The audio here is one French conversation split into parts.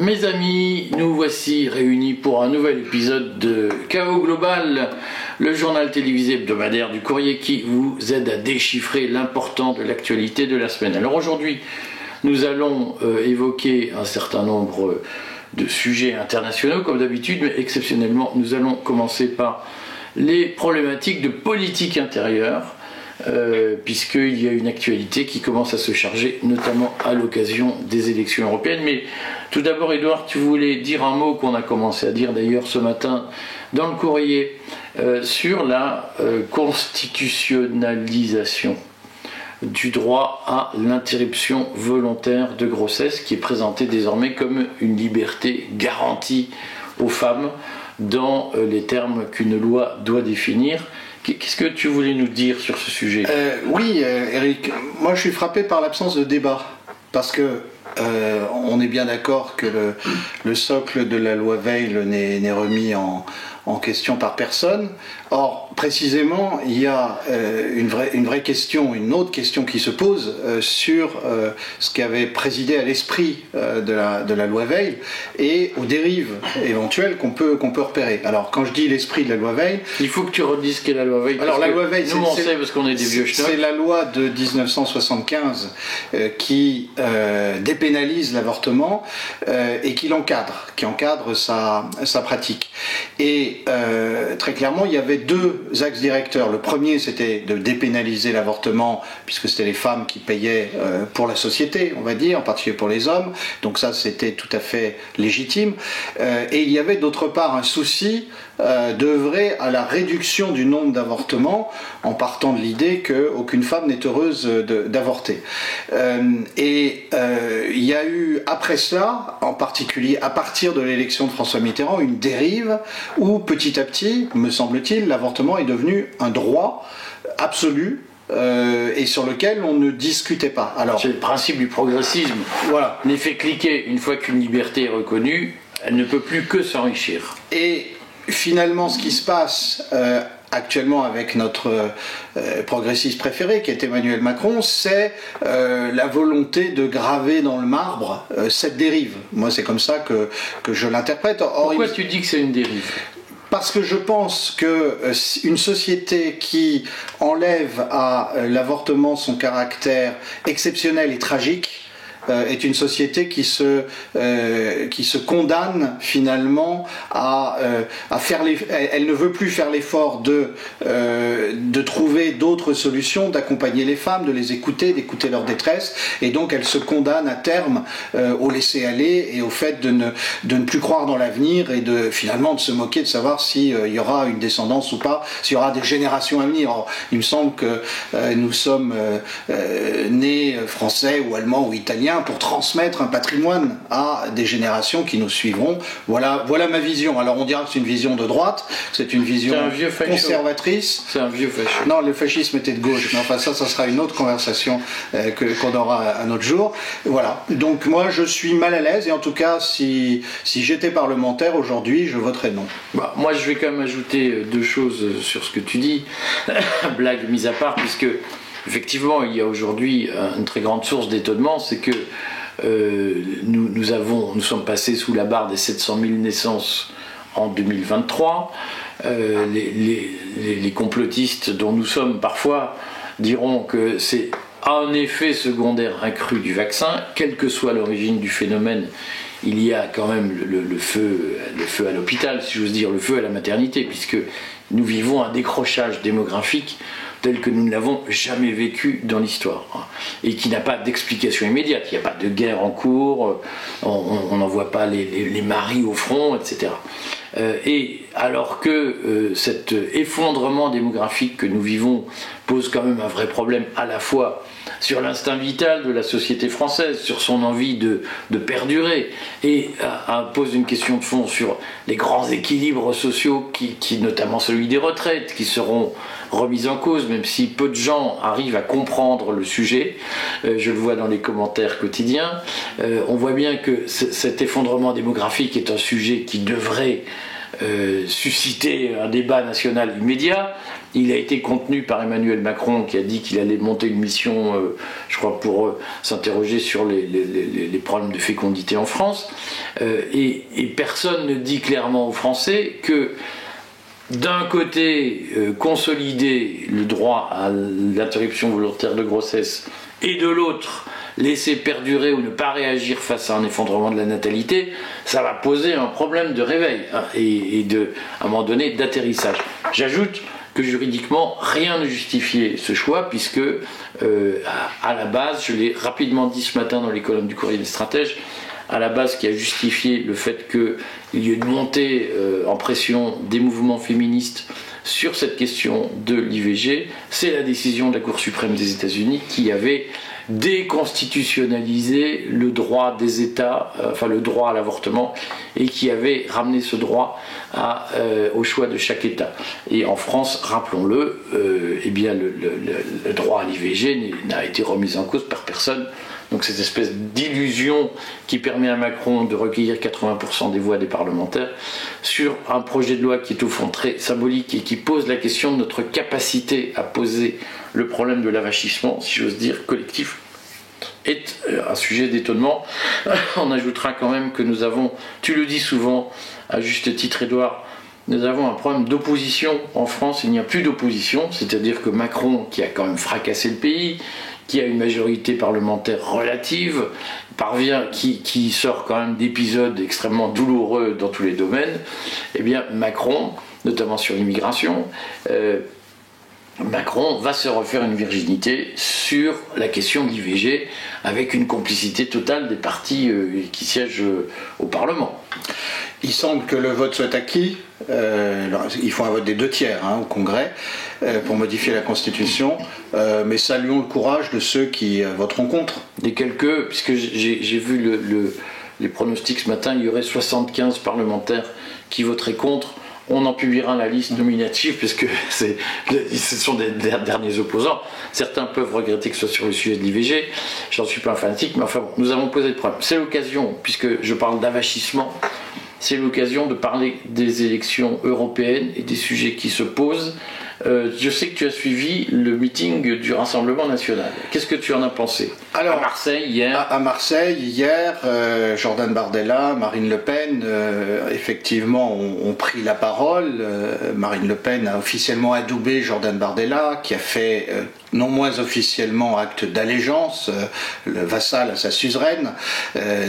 Mes amis, nous voici réunis pour un nouvel épisode de Chaos Global, le journal télévisé hebdomadaire du Courrier qui vous aide à déchiffrer l'important de l'actualité de la semaine. Alors aujourd'hui, nous allons évoquer un certain nombre de sujets internationaux comme d'habitude, mais exceptionnellement, nous allons commencer par les problématiques de politique intérieure. Puisqu'il y a une actualité qui commence à se charger, notamment à l'occasion des élections européennes. Mais tout d'abord, Édouard, tu voulais dire un mot qu'on a commencé à dire d'ailleurs ce matin dans le Courrier sur la constitutionnalisation du droit à l'interruption volontaire de grossesse qui est présentée désormais comme une liberté garantie aux femmes dans les termes qu'une loi doit définir. Qu'est-ce que tu voulais nous dire sur ce sujet ? Oui, Eric, moi je suis frappé par l'absence de débat, parce que on est bien d'accord que le socle de la loi Veil n'est remis en question par personne. Or, précisément, il y a une vraie question, une autre question qui se pose sur ce qui avait présidé à l'esprit de la loi Veil et aux dérives éventuelles qu'on peut repérer. Alors, quand je dis l'esprit de la loi Veil... Il faut que tu redises qu'est la loi Veil. Alors, la loi Veil, nous, on sait parce qu'on est des vieux schnocks. C'est la loi de 1975 qui dépénalise l'avortement et qui encadre sa pratique. Et très clairement, il y avait deux axes directeurs. Le premier, c'était de dépénaliser l'avortement, puisque c'était les femmes qui payaient pour la société, on va dire, en particulier pour les hommes. Donc ça, c'était tout à fait légitime. Et il y avait d'autre part un souci d'œuvrer à la réduction du nombre d'avortements, en partant de l'idée qu'aucune femme n'est heureuse d'avorter. Il y a eu, après cela, en particulier à partir de l'élection de François Mitterrand, une dérive où, petit à petit, me semble-t-il, l'avortement est devenu un droit absolu et sur lequel on ne discutait pas. C'est le principe du progressisme. Voilà. L'effet cliquet, une fois qu'une liberté est reconnue, elle ne peut plus que s'enrichir. Et finalement, ce qui se passe actuellement avec notre progressiste préféré, qui est Emmanuel Macron, c'est la volonté de graver dans le marbre cette dérive. Moi, c'est comme ça que je l'interprète. Pourquoi tu dis que c'est une dérive ? Parce que je pense qu'une société qui enlève à l'avortement son caractère exceptionnel et tragique est une société qui se condamne finalement à faire elle ne veut plus faire l'effort de trouver d'autres solutions, d'accompagner les femmes, de les écouter, d'écouter leur détresse, et donc elle se condamne à terme au laisser-aller et au fait de ne plus croire dans l'avenir et finalement de se moquer de savoir s'il y aura une descendance ou pas, s'il y aura des générations à venir. Or, il me semble que nous sommes nés français ou allemands ou italiens pour transmettre un patrimoine à des générations qui nous suivront. Voilà ma vision. Alors on dira que c'est une vision de droite, c'est une vision conservatrice. C'est un vieux facho. Non, le fascisme était de gauche, mais enfin ça sera une autre conversation qu'on aura un autre jour. Voilà. Donc moi je suis mal à l'aise, et en tout cas si j'étais parlementaire aujourd'hui, je voterais non. Moi je vais quand même ajouter deux choses sur ce que tu dis, blague mise à part, puisque effectivement, il y a aujourd'hui une très grande source d'étonnement, c'est que nous sommes passés sous la barre des 700 000 naissances en 2023. Les complotistes dont nous sommes parfois diront que c'est un effet secondaire accru du vaccin, quelle que soit l'origine du phénomène. Il y a quand même le feu à l'hôpital, si j'ose dire, le feu à la maternité, puisque nous vivons un décrochage démographique tel que nous ne l'avons jamais vécu dans l'histoire, et qui n'a pas d'explication immédiate. Il n'y a pas de guerre en cours, on n'envoie pas les maris au front, etc. Et alors que cet effondrement démographique que nous vivons pose quand même un vrai problème à la fois sur l'instinct vital de la société française, sur son envie de perdurer, et pose une question de fond sur les grands équilibres sociaux, qui notamment celui des retraites, qui seront remis en cause, même si peu de gens arrivent à comprendre le sujet. Je le vois dans les commentaires quotidiens. On voit bien que cet effondrement démographique est un sujet qui devrait susciter un débat national immédiat. Il a été contenu par Emmanuel Macron qui a dit qu'il allait monter une mission, je crois, pour s'interroger sur les problèmes de fécondité en France. Et personne ne dit clairement aux Français que d'un côté, consolider le droit à l'interruption volontaire de grossesse et de l'autre, laisser perdurer ou ne pas réagir face à un effondrement de la natalité, ça va poser un problème de réveil et à un moment donné d'atterrissage. J'ajoute que juridiquement, rien ne justifiait ce choix, puisque à la base, je l'ai rapidement dit ce matin dans les colonnes du Courrier des Stratèges, à la base, qui a justifié le fait qu'il y ait une montée en pression des mouvements féministes sur cette question de l'IVG, c'est la décision de la Cour suprême des États-Unis qui avait déconstitutionnalisé le droit des États, enfin le droit à l'avortement, et qui avait ramené ce droit au choix de chaque État. Et en France, rappelons-le, eh bien le droit à l'IVG n'a été remis en cause par personne. Donc cette espèce d'illusion qui permet à Macron de recueillir 80% des voix des parlementaires sur un projet de loi qui est au fond très symbolique et qui pose la question de notre capacité à poser le problème de l'avachissement, si j'ose dire, collectif, est un sujet d'étonnement. On ajoutera quand même que nous avons, tu le dis souvent, à juste titre Édouard, nous avons un problème d'opposition en France. Il n'y a plus d'opposition, c'est-à-dire que Macron, qui a quand même fracassé le pays, qui a une majorité parlementaire relative, qui sort quand même d'épisodes extrêmement douloureux dans tous les domaines, eh bien Macron, notamment sur l'immigration, Macron va se refaire une virginité sur la question de l'IVG avec une complicité totale des partis qui siègent au Parlement. Il semble que le vote soit acquis. Il faut un vote des 2/3 au Congrès pour modifier la Constitution. Mais saluons le courage de ceux qui voteront contre. Des quelques, puisque j'ai vu les pronostics ce matin, il y aurait 75 parlementaires qui voteraient contre. On en publiera la liste nominative, puisque ce sont des derniers opposants. Certains peuvent regretter que ce soit sur le sujet de l'IVG. J'en suis pas un fanatique, mais enfin bon, nous avons posé le problème. C'est l'occasion, puisque je parle d'avachissement, c'est l'occasion de parler des élections européennes et des sujets qui se posent. Je sais que tu as suivi le meeting du Rassemblement national. Qu'est-ce que tu en as pensé? Alors, à Marseille, hier. À Marseille, hier, Jordan Bardella, Marine Le Pen, effectivement, ont pris la parole. Marine Le Pen a officiellement adoubé Jordan Bardella, qui a fait, non moins officiellement, acte d'allégeance, le vassal à sa suzeraine.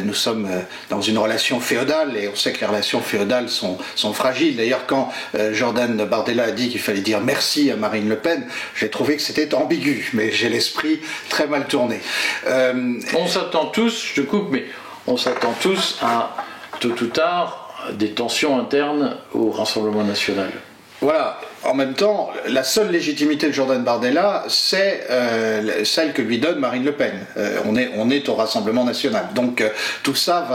Nous sommes dans une relation féodale, et on sait que les relations féodales sont fragiles. D'ailleurs, quand Jordan Bardella a dit qu'il fallait dire merci à Marine Le Pen, j'ai trouvé que c'était ambigu, mais j'ai l'esprit très mal tourné. On s'attend tous, je te coupe, mais on s'attend tous à, tôt ou tard, des tensions internes au Rassemblement national. Voilà. En même temps, la seule légitimité de Jordan Bardella, c'est celle que lui donne Marine Le Pen. On est au Rassemblement national. Donc tout ça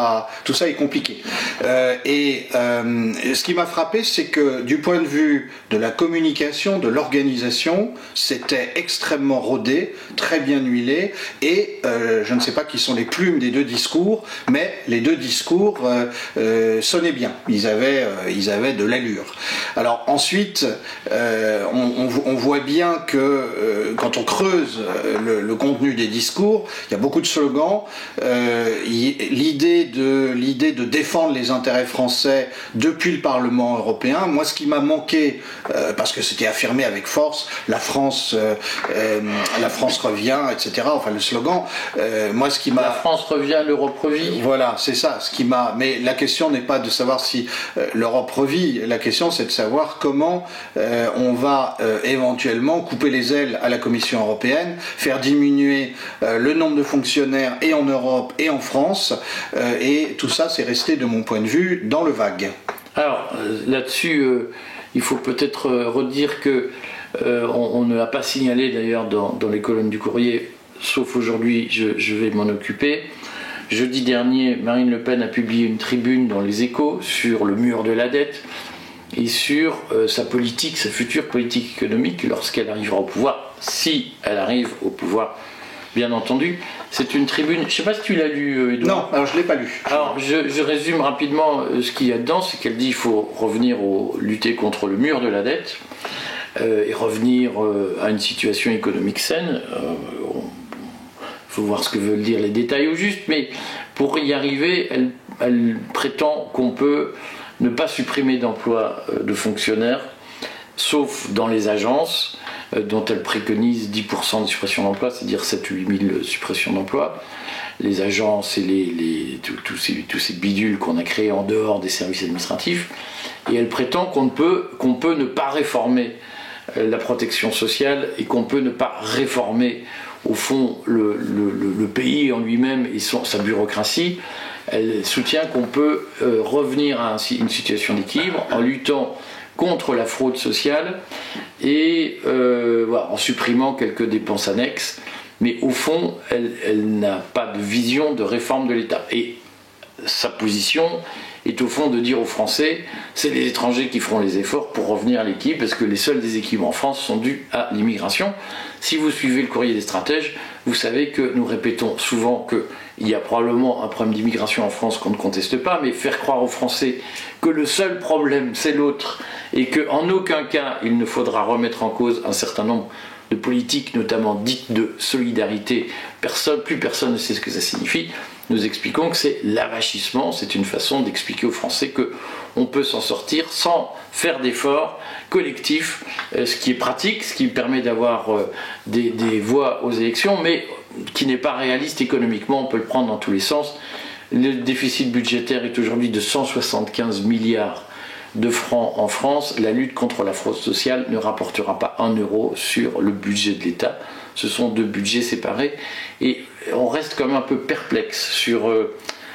est compliqué. Ce qui m'a frappé, c'est que du point de vue de la communication, de l'organisation, c'était extrêmement rodé, très bien huilé, et je ne sais pas qui sont les plumes des deux discours, mais les deux discours sonnaient bien. Ils avaient de l'allure. Alors ensuite, on voit bien que quand on creuse le contenu des discours, il y a beaucoup de slogans. L'idée de défendre les intérêts français depuis le Parlement européen, moi ce qui m'a manqué, parce que c'était affirmé avec force, la France revient, etc. Enfin le slogan, moi ce qui m'a... La France revient, l'Europe revit. Voilà, c'est ça. Mais la question n'est pas de savoir si l'Europe revit, la question c'est de savoir comment on va éventuellement couper les ailes à la Commission européenne, faire diminuer le nombre de fonctionnaires et en Europe et en France, et tout ça c'est resté de mon point de vue dans le vague. Alors là-dessus, il faut peut-être redire que on ne l'a pas signalé d'ailleurs dans les colonnes du Courrier, sauf aujourd'hui, je vais m'en occuper. Jeudi dernier, Marine Le Pen a publié une tribune dans Les Échos sur le mur de la dette et sur sa future politique économique lorsqu'elle arrivera au pouvoir, si elle arrive au pouvoir bien entendu. C'est une tribune, je ne sais pas si tu l'as lu, Édouard. Non, alors je ne l'ai pas lu. Alors je résume rapidement ce qu'il y a dedans, c'est qu'elle dit qu'il faut revenir lutter contre le mur de la dette et revenir à une situation économique saine. Il faut voir ce que veulent dire les détails au juste, mais pour y arriver, elle prétend qu'on peut ne pas supprimer d'emplois de fonctionnaires, sauf dans les agences, dont elle préconise 10% de suppression d'emplois, c'est-à-dire 7 ou 8 000 suppressions d'emplois. Les agences et tous ces bidules qu'on a créés en dehors des services administratifs. Et elle prétend qu'on peut ne pas réformer la protection sociale et qu'on peut ne pas réformer, au fond, le pays en lui-même et sa bureaucratie. Elle soutient qu'on peut revenir à une situation d'équilibre en luttant contre la fraude sociale et voilà, en supprimant quelques dépenses annexes. Mais au fond, elle n'a pas de vision de réforme de l'État. Et sa position est au fond de dire aux Français, c'est les étrangers qui feront les efforts pour revenir à l'équilibre, parce que les seuls déséquilibres en France sont dus à l'immigration. Si vous suivez le courrier des stratèges, vous savez que nous répétons souvent qu'il y a probablement un problème d'immigration en France qu'on ne conteste pas, mais faire croire aux Français que le seul problème c'est l'autre, et qu'en aucun cas il ne faudra remettre en cause un certain nombre de politiques, notamment dites de solidarité, plus personne ne sait ce que ça signifie. Nous expliquons que c'est l'avachissement, c'est une façon d'expliquer aux Français qu'on peut s'en sortir sans faire d'efforts collectifs, ce qui est pratique, ce qui permet d'avoir des voix aux élections, mais qui n'est pas réaliste économiquement, on peut le prendre dans tous les sens. Le déficit budgétaire est aujourd'hui de 175 milliards de francs en France. La lutte contre la fraude sociale ne rapportera pas 1 euro sur le budget de l'État. Ce sont 2 budgets séparés et on reste quand même un peu perplexe sur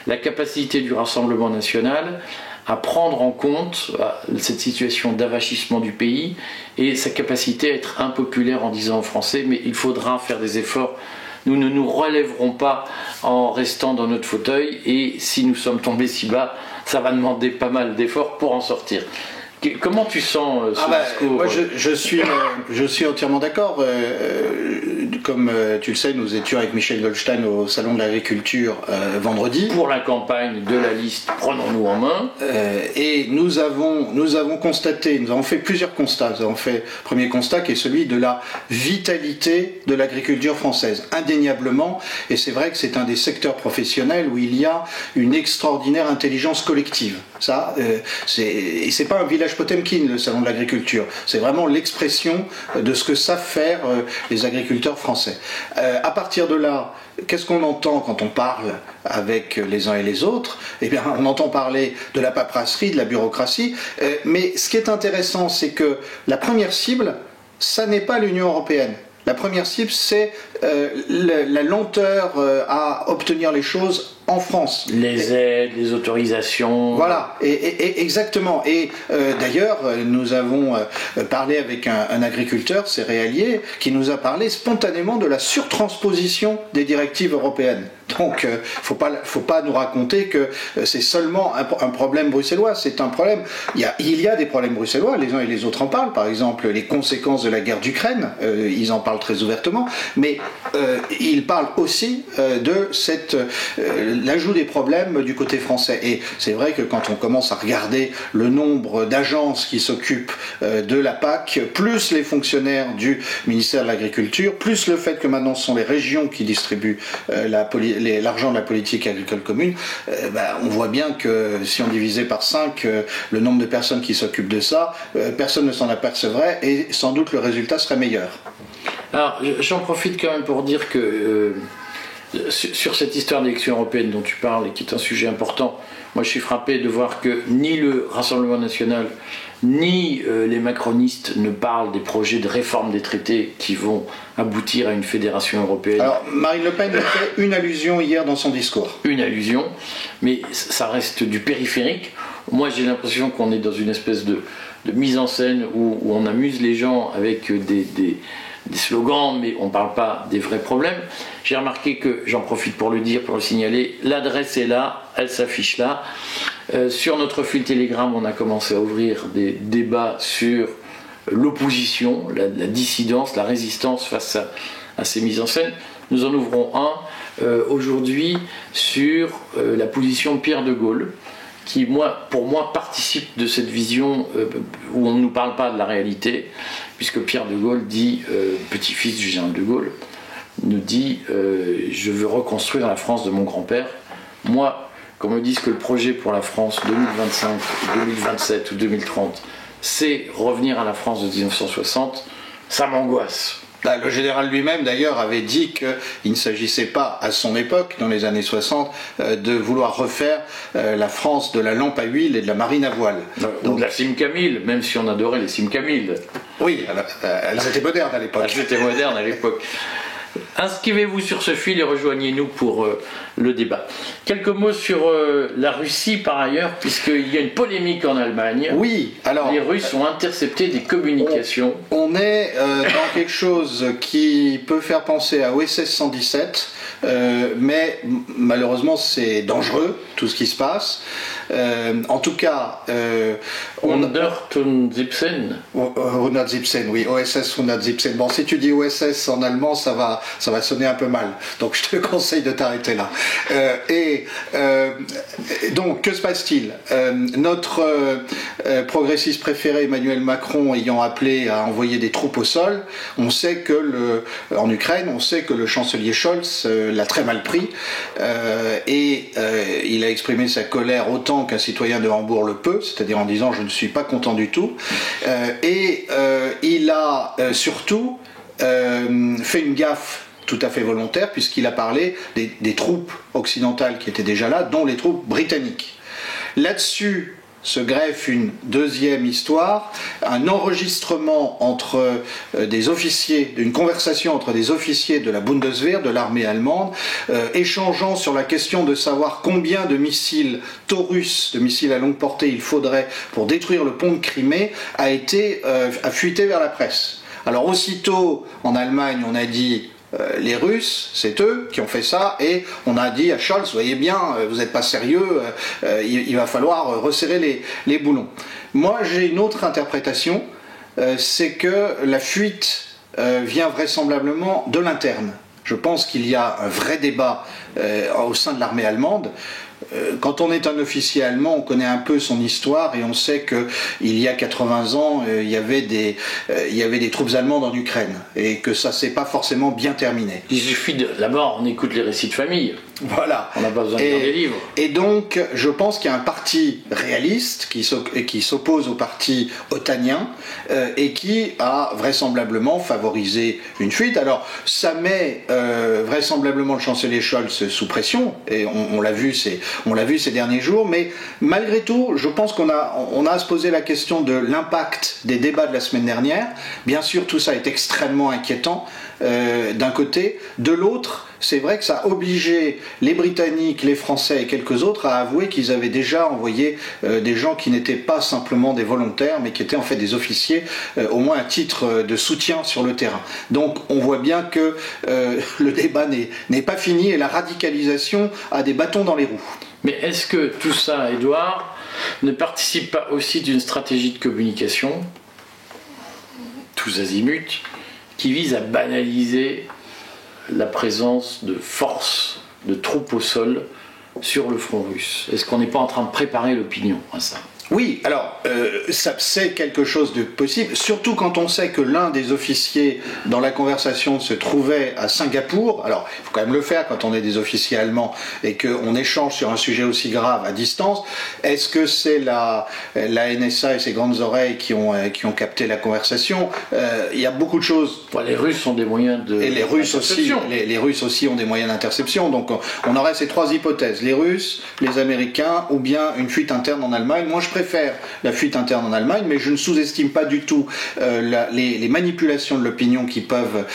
la capacité du Rassemblement national à prendre en compte cette situation d'avachissement du pays et sa capacité à être impopulaire en disant aux Français mais il faudra faire des efforts. Nous ne nous relèverons pas en restant dans notre fauteuil et si nous sommes tombés si bas, ça va demander pas mal d'efforts pour en sortir. Comment tu sens ce discours? Moi, je suis entièrement d'accord. Comme tu le sais, nous étions avec Michel Goldstein au Salon de l'Agriculture vendredi. Pour la campagne de la liste Prenons-nous en main. Et nous avons constaté, nous avons fait plusieurs constats. Nous avons fait le premier constat qui est celui de la vitalité de l'agriculture française, indéniablement. Et c'est vrai que c'est un des secteurs professionnels où il y a une extraordinaire intelligence collective. Ça, c'est pas un village Potemkin, le salon de l'agriculture. C'est vraiment l'expression de ce que savent faire les agriculteurs français. À partir de là, qu'est-ce qu'on entend quand on parle avec les uns et les autres? Eh bien, on entend parler de la paperasserie, de la bureaucratie. Mais ce qui est intéressant, c'est que la première cible, ça n'est pas l'Union européenne. La première cible, c'est la lenteur à obtenir les choses en France. Les aides, les autorisations. Voilà, exactement. Et d'ailleurs, nous avons parlé avec un agriculteur céréalier qui nous a parlé spontanément de la surtransposition des directives européennes. Donc, faut pas nous raconter que c'est seulement un problème bruxellois. C'est un problème. Il y a des problèmes bruxellois. Les uns et les autres en parlent. Par exemple, les conséquences de la guerre d'Ukraine. Ils en parlent très ouvertement. Mais ils parlent aussi de l'ajout des problèmes du côté français. Et c'est vrai que quand on commence à regarder le nombre d'agences qui s'occupent de la PAC, plus les fonctionnaires du ministère de l'Agriculture, plus le fait que maintenant ce sont les régions qui distribuent l'argent de la politique agricole commune, on voit bien que si on divisait par 5 le nombre de personnes qui s'occupent de ça, personne ne s'en apercevrait et sans doute le résultat serait meilleur. Alors j'en profite quand même pour dire que sur cette histoire d'élection européenne dont tu parles et qui est un sujet important, moi je suis frappé de voir que ni le Rassemblement national ni les macronistes ne parlent des projets de réforme des traités qui vont aboutir à une fédération européenne. Alors Marine Le Pen a fait une allusion hier dans son discours. Une allusion, mais ça reste du périphérique. Moi j'ai l'impression qu'on est dans une espèce de mise en scène où on amuse les gens avec des slogans, mais on ne parle pas des vrais problèmes. J'ai remarqué que, j'en profite pour le dire, pour le signaler, l'adresse est là, elle s'affiche là. Sur notre fil Telegram, on a commencé à ouvrir des débats sur l'opposition, la dissidence, la résistance face à ces mises en scène. Nous en ouvrons un aujourd'hui sur la position de Pierre de Gaulle, qui, pour moi, participe de cette vision où on ne nous parle pas de la réalité, puisque Pierre de Gaulle dit, petit-fils du général de Gaulle, nous dit je veux reconstruire la France de mon grand-père. Moi, qu'on me dise que le projet pour la France 2025, 2027 ou 2030, c'est revenir à la France de 1960, ça m'angoisse. Le général lui-même, d'ailleurs, avait dit qu'il ne s'agissait pas, à son époque, dans les années 60, de vouloir refaire la France de la lampe à huile et de la marine à voile. Donc de la Simcamille, même si on adorait les Simcamilles. Oui, elles étaient modernes à l'époque. Elles étaient modernes à l'époque. Inscrivez-vous sur ce fil et rejoignez-nous pour le débat. Quelques mots sur la Russie par ailleurs, puisqu'il y a une polémique en Allemagne. Oui, alors... Les Russes ont intercepté des communications. On est dans quelque chose qui peut faire penser à OSS 117, mais malheureusement c'est dangereux, tout ce qui se passe. En tout cas... Hundertundzipsen. Hundertzipsen, oui, OSS Hundertzipsen. Bon, si tu dis OSS en allemand, ça va sonner un peu mal. Donc je te conseille de t'arrêter là. Donc, que se passe-t-il? Notre progressiste préféré, Emmanuel Macron, ayant appelé à envoyer des troupes au sol, on sait que en Ukraine, on sait que le chancelier Scholz l'a très mal pris et il a exprimé sa colère autant qu'un citoyen de Hambourg le peut, c'est-à-dire en disant je ne suis pas content du tout, et il a surtout fait une gaffe tout à fait volontaire puisqu'il a parlé des troupes occidentales qui étaient déjà là, dont les troupes britanniques. Là-dessus se greffe une deuxième histoire, un enregistrement entre des officiers, une conversation entre des officiers de la Bundeswehr, de l'armée allemande, échangeant sur la question de savoir combien de missiles Taurus, de missiles à longue portée, il faudrait pour détruire le pont de Crimée, a fuité vers la presse. Alors aussitôt, en Allemagne, on a dit les Russes, c'est eux qui ont fait ça, et on a dit à Scholz, voyez bien, vous n'êtes pas sérieux, il va falloir resserrer les boulons. Moi, j'ai une autre interprétation, c'est que la fuite vient vraisemblablement de l'interne. Je pense qu'il y a un vrai débat au sein de l'armée allemande. Quand on est un officier allemand, on connaît un peu son histoire et on sait qu'il y a 80 ans, il y avait des troupes allemandes en Ukraine et que ça s'est pas forcément bien terminé. Il suffit d'abord, on écoute les récits de famille. Voilà. On n'a pas besoin de lire des livres. Et donc, je pense qu'il y a un parti réaliste qui s'oppose au parti otanien et qui a vraisemblablement favorisé une fuite. Alors, ça met vraisemblablement le chancelier Scholz sous pression, et on l'a vu ces derniers jours, mais malgré tout, je pense qu'on a à se poser la question de l'impact des débats de la semaine dernière. Bien sûr, tout ça est extrêmement inquiétant d'un côté. De l'autre, c'est vrai que ça a obligé les Britanniques, les Français et quelques autres à avouer qu'ils avaient déjà envoyé des gens qui n'étaient pas simplement des volontaires, mais qui étaient en fait des officiers, au moins à titre de soutien sur le terrain. Donc on voit bien que le débat n'est pas fini et la radicalisation a des bâtons dans les roues. Mais est-ce que tout ça, Édouard, ne participe pas aussi d'une stratégie de communication, tous azimuts, qui vise à banaliser la présence de forces, de troupes au sol sur le front russe? Est-ce qu'on n'est pas en train de préparer l'opinion à ça? Oui, alors, c'est quelque chose de possible, surtout quand on sait que l'un des officiers dans la conversation se trouvait à Singapour. Alors, il faut quand même le faire quand on est des officiers allemands et qu'on échange sur un sujet aussi grave à distance. Est-ce que c'est la NSA et ses grandes oreilles qui ont capté la conversation? Il y a beaucoup de choses. Les Russes ont des moyens de... Et les Russes aussi ont des moyens d'interception. Donc, on aurait ces trois hypothèses. Les Russes, les Américains ou bien une fuite interne en Allemagne. Moi, je préfère la fuite interne en Allemagne, mais je ne sous-estime pas du tout les manipulations de l'opinion qui peuvent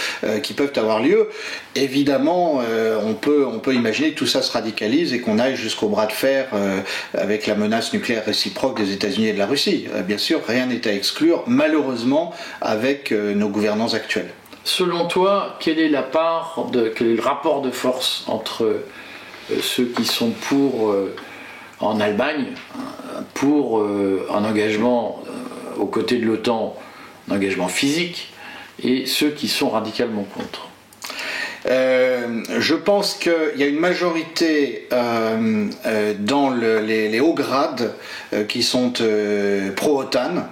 avoir lieu. Évidemment, on peut imaginer que tout ça se radicalise et qu'on aille jusqu'au bras de fer avec la menace nucléaire réciproque des États-Unis et de la Russie. Bien sûr, rien n'est à exclure, malheureusement, avec nos gouvernants actuels. Selon toi, quel est le rapport de force entre ceux qui sont pour... en Allemagne, pour un engagement aux côtés de l'OTAN, un engagement physique, et ceux qui sont radicalement contre? Je pense qu'il y a une majorité dans les hauts grades qui sont pro-OTAN.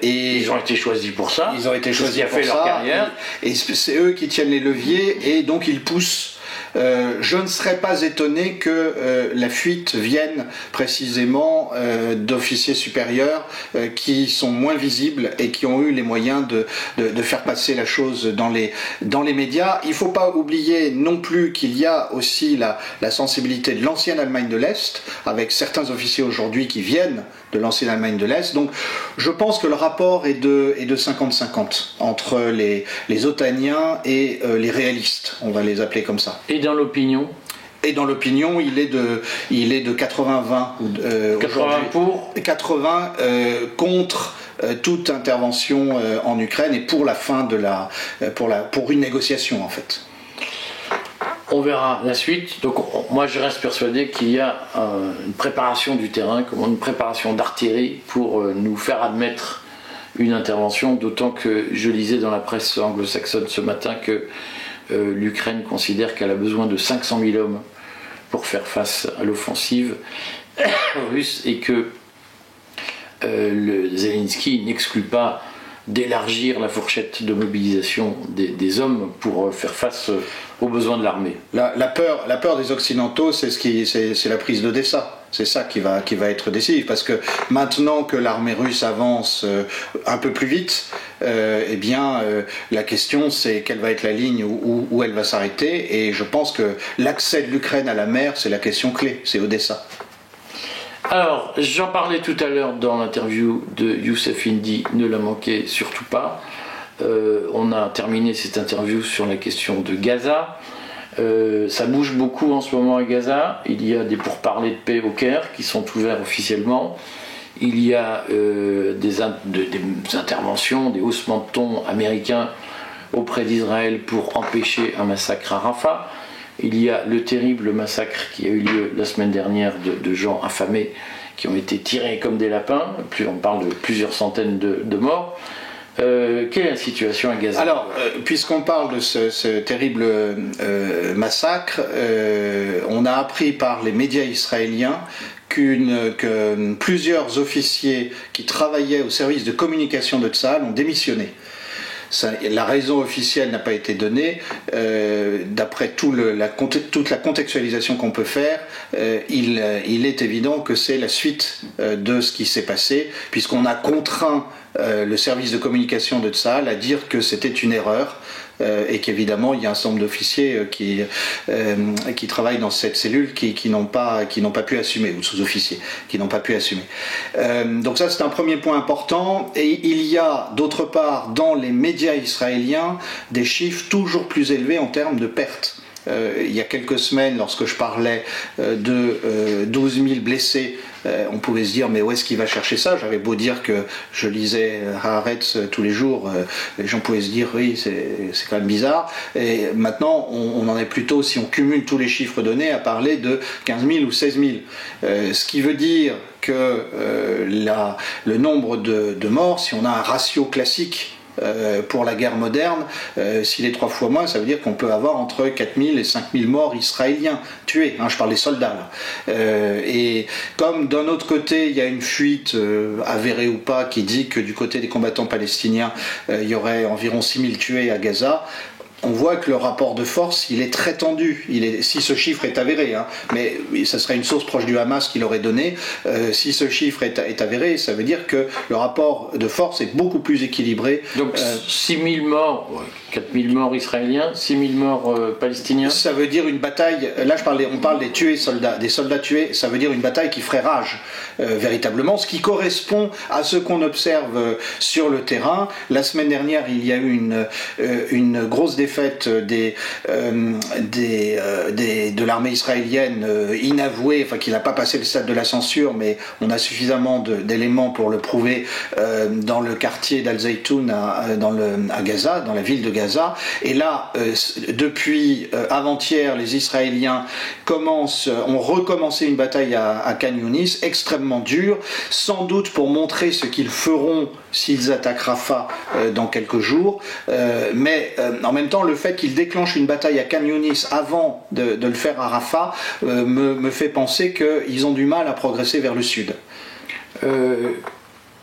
Et ils ont été choisis pour ça. Ils ont été choisis pour fait ça. Leur carrière. Et c'est eux qui tiennent les leviers et donc ils poussent. Je ne serais pas étonné que la fuite vienne précisément d'officiers supérieurs qui sont moins visibles et qui ont eu les moyens de faire passer la chose dans les médias. Il ne faut pas oublier non plus qu'il y a aussi la sensibilité de l'ancienne Allemagne de l'Est, avec certains officiers aujourd'hui qui viennent de l'ancienne Allemagne de l'Est. Donc je pense que le rapport est de 50-50 entre les otaniens et les réalistes, on va les appeler comme ça. Et dans l'opinion ? Et dans l'opinion, il est de 80-20 80 pour 80 contre toute intervention en Ukraine et pour la fin pour une négociation en fait. On verra la suite. Donc moi je reste persuadé qu'il y a une préparation du terrain, une préparation d'artillerie pour nous faire admettre une intervention, d'autant que je lisais dans la presse anglo-saxonne ce matin que l'Ukraine considère qu'elle a besoin de 500 000 hommes pour faire face à l'offensive russe et que Zelensky n'exclut pas d'élargir la fourchette de mobilisation des hommes pour faire face aux besoins de l'armée. La peur des Occidentaux, c'est la prise d'Odessa. C'est ça qui va être décisif, parce que maintenant que l'armée russe avance un peu plus vite, la question c'est quelle va être la ligne où elle va s'arrêter, et je pense que l'accès de l'Ukraine à la mer, c'est la question clé, c'est Odessa. Alors, j'en parlais tout à l'heure dans l'interview de Youssef Indy, ne la manquez surtout pas. On a terminé cette interview sur la question de Gaza. Ça bouge beaucoup en ce moment à Gaza. Il y a des pourparlers de paix au Caire qui sont ouverts officiellement. Il y a des interventions, des haussements de ton américains auprès d'Israël pour empêcher un massacre à Rafah. Il y a le terrible massacre qui a eu lieu la semaine dernière de gens affamés qui ont été tirés comme des lapins. On parle de plusieurs centaines de morts. Quelle est la situation à Gaza ? Alors, puisqu'on parle de ce terrible massacre, on a appris par les médias israéliens que plusieurs officiers qui travaillaient au service de communication de Tsahal ont démissionné. La raison officielle n'a pas été donnée. D'après toute la contextualisation qu'on peut faire, il est évident que c'est la suite de ce qui s'est passé, puisqu'on a contraint le service de communication de Tsahal à dire que c'était une erreur. Et qu'évidemment il y a un certain nombre d'officiers qui travaillent dans cette cellule qui n'ont pas pu assumer, ou sous-officiers qui n'ont pas pu assumer. Donc ça c'est un premier point important, et il y a d'autre part dans les médias israéliens des chiffres toujours plus élevés en termes de pertes. Il y a quelques semaines, lorsque je parlais de 12 000 blessés, on pouvait se dire mais où est-ce qu'il va chercher ça ? J'avais beau dire que je lisais Haaretz tous les jours, les gens pouvaient se dire oui c'est quand même bizarre, et maintenant on en est plutôt, si on cumule tous les chiffres donnés, à parler de 15 000 ou 16 000, ce qui veut dire que le nombre de morts, si on a un ratio classique pour la guerre moderne, s'il est 3 fois moins, ça veut dire qu'on peut avoir entre 4000 et 5000 morts israéliens tués, je parle des soldats là. Et comme d'un autre côté il y a une fuite avérée ou pas qui dit que du côté des combattants palestiniens il y aurait environ 6000 tués à Gaza, on voit que le rapport de force, il est très tendu. Si ce chiffre est avéré, mais ça serait une source proche du Hamas qui l'aurait donné. Si ce chiffre est avéré, ça veut dire que le rapport de force est beaucoup plus équilibré. Donc 6000 morts, 4000 morts israéliens, 6000 morts palestiniens. Ça veut dire une bataille. Là, on parle des tués soldats, des soldats tués. Ça veut dire une bataille qui ferait rage, véritablement, ce qui correspond à ce qu'on observe sur le terrain. La semaine dernière, il y a eu une grosse défaite de l'armée israélienne inavouée, qui n'a pas passé le stade de la censure, mais on a suffisamment d'éléments pour le prouver dans le quartier d'Al-Zaytoun à Gaza, dans la ville de Gaza. Et là, depuis avant-hier, les Israéliens ont recommencé une bataille à Khan Younis, extrêmement dure, sans doute pour montrer ce qu'ils feront s'ils attaquent Rafah dans quelques jours, mais en même temps temps, le fait qu'il déclenche une bataille à Khan Younis avant de le faire à Rafah me fait penser qu'ils ont du mal à progresser vers le sud.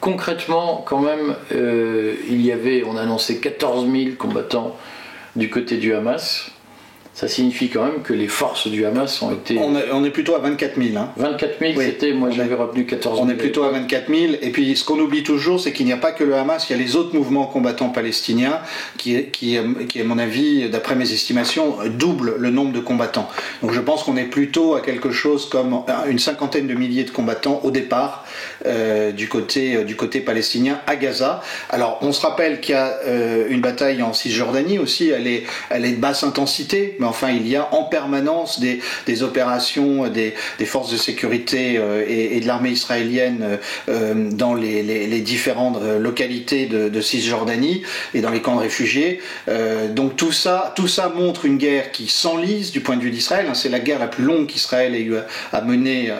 Concrètement, quand même, on annonçait 14 000 combattants du côté du Hamas. Ça signifie quand même que les forces du Hamas ont été... On est plutôt à 24 000. Hein. 24 000, oui. C'était, moi j'avais retenu 14 000. On est plutôt à 24 000. Et puis ce qu'on oublie toujours, c'est qu'il n'y a pas que le Hamas, il y a les autres mouvements combattants palestiniens qui à mon avis, d'après mes estimations, doublent le nombre de combattants. Donc je pense qu'on est plutôt à quelque chose comme une cinquantaine de milliers de combattants au départ du côté palestinien à Gaza. Alors on se rappelle qu'il y a une bataille en Cisjordanie aussi, elle est de basse intensité, mais enfin il y a en permanence des opérations des forces de sécurité et de l'armée israélienne dans les différentes localités de Cisjordanie et dans les camps de réfugiés. Donc tout ça montre une guerre qui s'enlise du point de vue d'Israël. C'est la guerre la plus longue qu'Israël ait eu à mener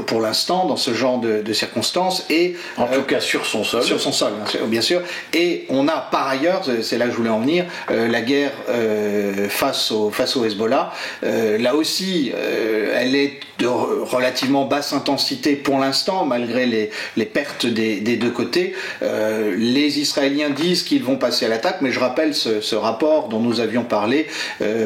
pour l'instant dans ce genre de circonstances. Et en tout cas sur son sol. Sur son sol, bien sûr. Et on a par ailleurs, c'est là que je voulais en venir, la guerre face au Hezbollah. Là aussi, elle est de relativement basse intensité pour l'instant, malgré les pertes des deux côtés. Les Israéliens disent qu'ils vont passer à l'attaque, mais je rappelle ce rapport dont nous avions parlé,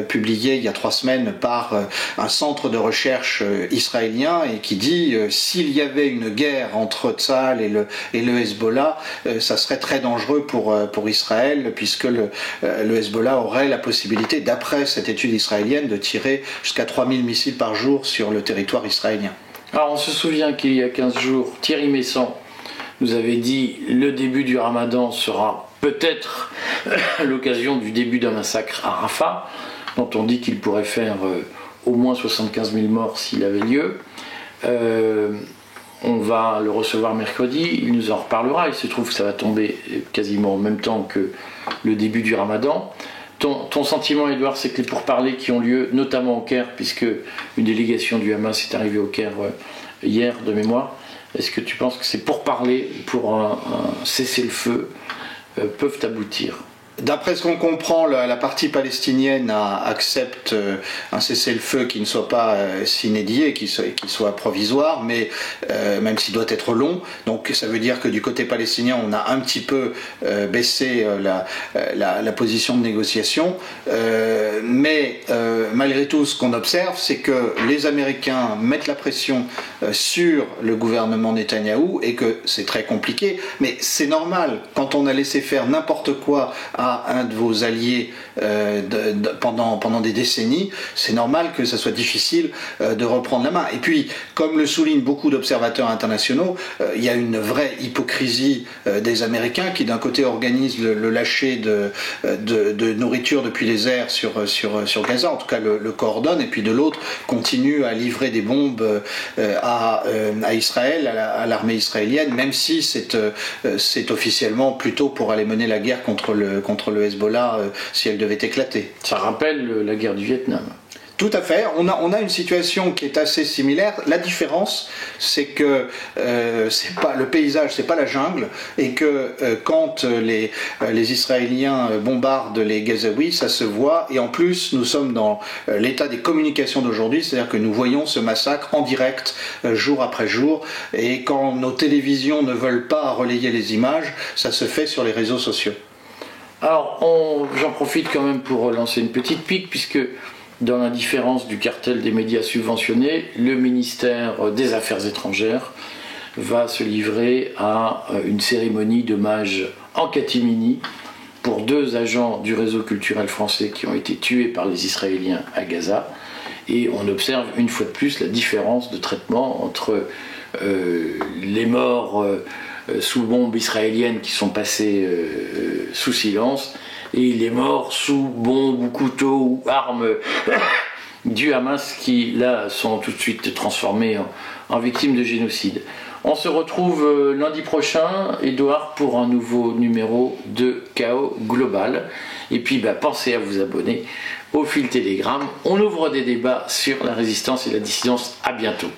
publié il y a 3 semaines par un centre de recherche israélien, et qui dit s'il y avait une guerre entre Tsahal et le Hezbollah, ça serait très dangereux pour Israël, puisque le Hezbollah aurait la possibilité, d'après cette étude israélienne, de tirer jusqu'à 3000 missiles par jour sur le territoire israélien. Alors on se souvient qu'il y a 15 jours, Thierry Meyssan nous avait dit le début du Ramadan sera peut-être l'occasion du début d'un massacre à Rafah, dont on dit qu'il pourrait faire au moins 75 000 morts s'il avait lieu. On va le recevoir mercredi, il nous en reparlera. Il se trouve que ça va tomber quasiment en même temps que le début du Ramadan. Ton sentiment, Édouard, c'est que les pourparlers qui ont lieu, notamment au Caire, puisque une délégation du Hamas est arrivée au Caire hier de mémoire, est-ce que tu penses que ces pourparlers pour un cessez-le-feu peuvent aboutir ? D'après ce qu'on comprend, la partie palestinienne accepte un cessez-le-feu qui ne soit pas sine-die, qui soit provisoire, mais même s'il doit être long. Donc ça veut dire que du côté palestinien, on a un petit peu baissé la position de négociation. Mais malgré tout, ce qu'on observe, c'est que les Américains mettent la pression sur le gouvernement Netanyahou, et que c'est très compliqué. Mais c'est normal, quand on a laissé faire n'importe quoi à un de vos alliés pendant des décennies, c'est normal que ça soit difficile de reprendre la main. Et puis, comme le soulignent beaucoup d'observateurs internationaux, il y a une vraie hypocrisie des Américains qui d'un côté organisent le lâcher de nourriture depuis les airs sur Gaza, en tout cas le coordonne, et puis de l'autre continue à livrer des bombes à Israël, à l'armée israélienne, même si c'est officiellement plutôt pour aller mener la guerre contre le Hezbollah si elle devait éclater. Ça rappelle la guerre du Vietnam. Tout à fait. On a une situation qui est assez similaire. La différence, c'est que c'est pas le paysage, c'est pas la jungle, et que quand les Israéliens bombardent les Gazaouis, ça se voit. Et en plus, nous sommes dans l'état des communications d'aujourd'hui, c'est-à-dire que nous voyons ce massacre en direct, jour après jour. Et quand nos télévisions ne veulent pas relayer les images, ça se fait sur les réseaux sociaux. Alors, j'en profite quand même pour lancer une petite pique, puisque dans la différence du cartel des médias subventionnés, le ministère des Affaires étrangères va se livrer à une cérémonie d'hommage en catimini pour 2 agents du réseau culturel français qui ont été tués par les Israéliens à Gaza. Et on observe une fois de plus la différence de traitement entre les morts sous bombes israéliennes qui sont passées sous silence, et les morts sous bombes ou couteaux ou armes du Hamas qui là sont tout de suite transformés en victimes de génocide. On se retrouve lundi prochain, Édouard, pour un nouveau numéro de Chaos Global. Et puis pensez à vous abonner au fil Telegram. On ouvre des débats sur la résistance et la dissidence. À bientôt.